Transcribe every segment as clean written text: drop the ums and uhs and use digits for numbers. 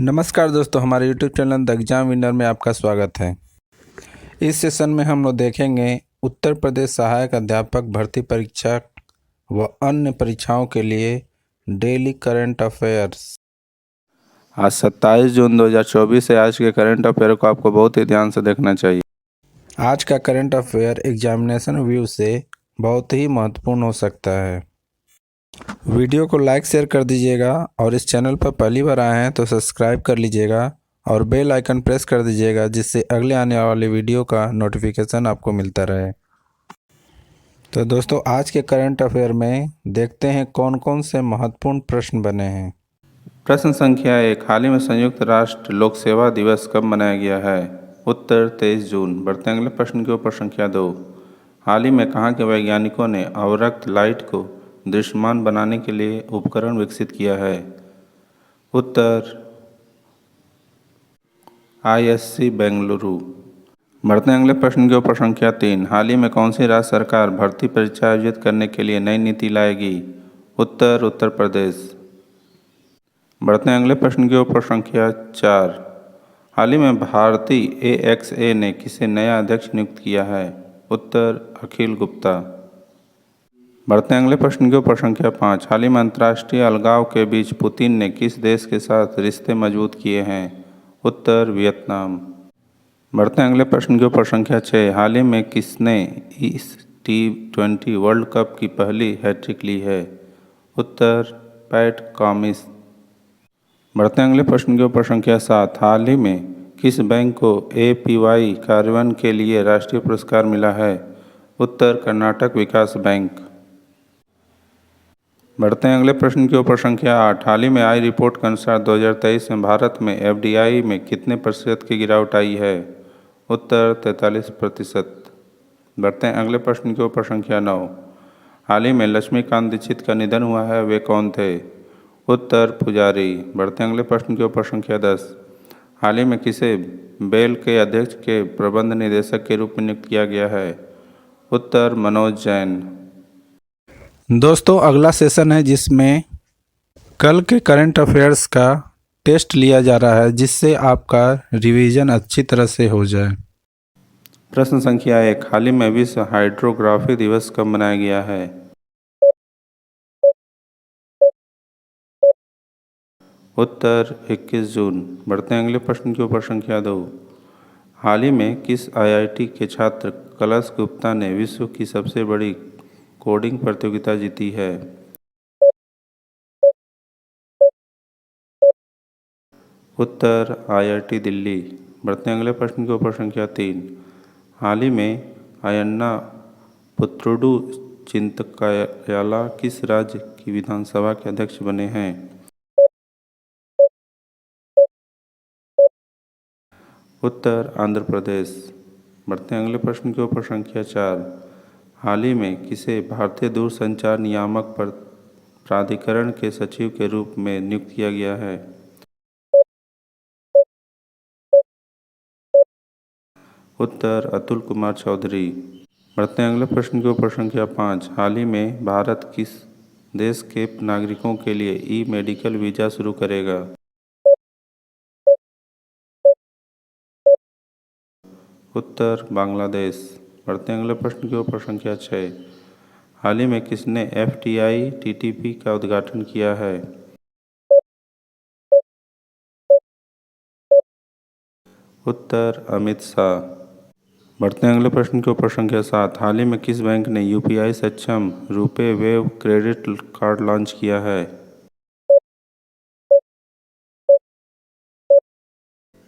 नमस्कार दोस्तों, हमारे YouTube channel the exam winner में आपका स्वागत है। इस सेशन में हम लोग देखेंगे उत्तर प्रदेश सहायक अध्यापक भर्ती परीक्षा व अन्य परीक्षाओं के लिए डेली करंट अफेयर्स। आज 27 जून 2024 है। आज के करंट अफेयर को आपको बहुत ही ध्यान से देखना चाहिए। आज का करंट अफेयर एग्जामिनेशन व्यू से बहुत ही महत्वपूर्ण हो सकता है। वीडियो को लाइक शेयर कर दीजिएगा और इस चैनल पर पहली बार आए हैं तो सब्सक्राइब कर लीजिएगा और बेल आइकन प्रेस कर दीजिएगा, जिससे अगले आने वाले वीडियो का नोटिफिकेशन आपको मिलता रहे। तो दोस्तों, आज के करंट अफेयर में देखते हैं कौन कौन से महत्वपूर्ण प्रश्न बने हैं। प्रश्न संख्या 1, हाल ही में संयुक्त राष्ट्र लोक सेवा दिवस कब मनाया गया है? उत्तर 23 जून। बढ़ते अगले प्रश्न के ऊपर संख्या 2, हाल ही में कहाँ के वैज्ञानिकों ने अवरक्त लाइट को दृश्यमान बनाने के लिए उपकरण विकसित किया है? उत्तर ISC बेंगलुरु। बढ़ते हैं अगले प्रश्न के ऊपर संख्या 3, हाल ही में कौन सी राज्य सरकार भर्ती परीक्षा आयोजित करने के लिए नई नीति लाएगी? उत्तर उत्तर प्रदेश। बढ़ते हैं अगले प्रश्न के ऊपर संख्या 4, हाल ही में भारती AXA ने किसे नया अध्यक्ष नियुक्त किया है? उत्तर अखिल गुप्ता। बढ़ते हैं अगले प्रश्न के ऊपर संख्या 5, हाल ही में अंतर्राष्ट्रीय अलगाव के बीच पुतिन ने किस देश के साथ रिश्ते मजबूत किए हैं? उत्तर वियतनाम। बढ़ते हैं अगले प्रश्न के ऊपर संख्या 6, हाल ही में किसने इस T20 वर्ल्ड कप की पहली हैट्रिक ली है? उत्तर पैट कमिंस। बढ़ते हैं अगले प्रश्न के ऊपर संख्या 7, हाल ही में किस बैंक को APY कार्यान्वयन के लिए राष्ट्रीय पुरस्कार मिला है? उत्तर कर्नाटक विकास बैंक। बढ़ते हैं अगले प्रश्न के ऊपर संख्या 8, हाल ही में आई रिपोर्ट के अनुसार 2023 में भारत में FDI में कितने प्रतिशत की गिरावट आई है? उत्तर 43%। बढ़ते हैं अगले प्रश्न के ऊपर संख्या 9, हाल ही में लक्ष्मीकांत दीक्षित का निधन हुआ है, वे कौन थे? उत्तर पुजारी। बढ़ते हैं अगले प्रश्न के ऊपर संख्या 10, हाल ही में किसे बेल के अध्यक्ष के प्रबंध निदेशक के रूप में नियुक्त किया गया है? उत्तर मनोज जैन। दोस्तों, अगला सेशन है जिसमें कल के करंट अफेयर्स का टेस्ट लिया जा रहा है, जिससे आपका रिवीजन अच्छी तरह से हो जाए। प्रश्न संख्या 1, हाल ही में विश्व हाइड्रोग्राफी दिवस कब मनाया गया है? उत्तर 21 जून। बढ़ते हैं अगले प्रश्न के ऊपर संख्या 2, हाल ही में किस IIT के छात्र कलश गुप्ता ने विश्व की सबसे बड़ी कोडिंग प्रतियोगिता जीती है? उत्तर IIT दिल्ली। बढ़ते हैं अगले प्रश्न के ऊपर संख्या 3, हाल ही में अयन्ना पुत्रुडु चिंतकायाला किस राज्य की विधानसभा के अध्यक्ष बने हैं? उत्तर आंध्र प्रदेश। बढ़ते हैं अगले प्रश्न के ऊपर संख्या 4, हाल ही में किसे भारतीय दूरसंचार नियामक प्राधिकरण के सचिव के रूप में नियुक्त किया गया है? उत्तर अतुल कुमार चौधरी। बढ़ते हैं अगले प्रश्न के ऊपर संख्या 5, हाल ही में भारत किस देश के नागरिकों के लिए ई-मेडिकल वीज़ा शुरू करेगा? उत्तर बांग्लादेश। बढ़ते हैं अगले प्रश्न के ऊपर संख्या 6, हाल ही में किसने FDI TTP का उद्घाटन किया है? उत्तर अमित शाह। बढ़ते हैं अगले प्रश्न के ऊपर संख्या 7, हाल ही में किस बैंक ने UPI सक्षम RuPay wave credit card launch किया है?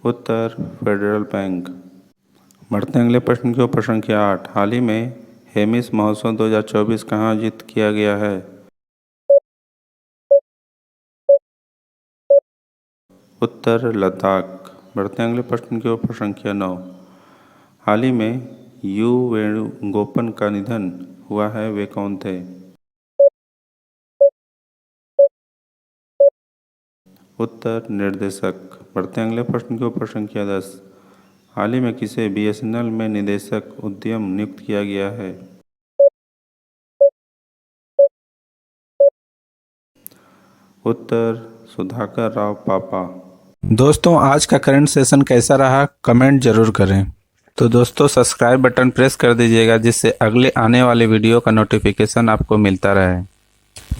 उत्तर फेडरल बैंक। बढ़ते हैं अगले प्रश्न के ऊपर संख्या 8, हाल ही में हेमिस महोत्सव 2024 कहाँ आयोजित किया गया है? उत्तर लद्दाख। बढ़ते हैं अगले प्रश्न के ऊपर संख्या 9, हाल ही में U वेणुगोपाल का निधन हुआ है, वे कौन थे? उत्तर निर्देशक। बढ़ते हैं अगले प्रश्न के ऊपर संख्या 10, हाल ही में किसे BSNL में निदेशक उद्यम नियुक्त किया गया है? उत्तर सुधाकर राव पापा। दोस्तों आज का करंट सेशन कैसा रहा कमेंट जरूर करें। तो दोस्तों सब्सक्राइब बटन प्रेस कर दीजिएगा जिससे अगले आने वाले वीडियो का नोटिफिकेशन आपको मिलता रहे।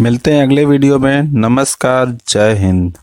मिलते हैं अगले वीडियो में। नमस्कार, जय हिंद।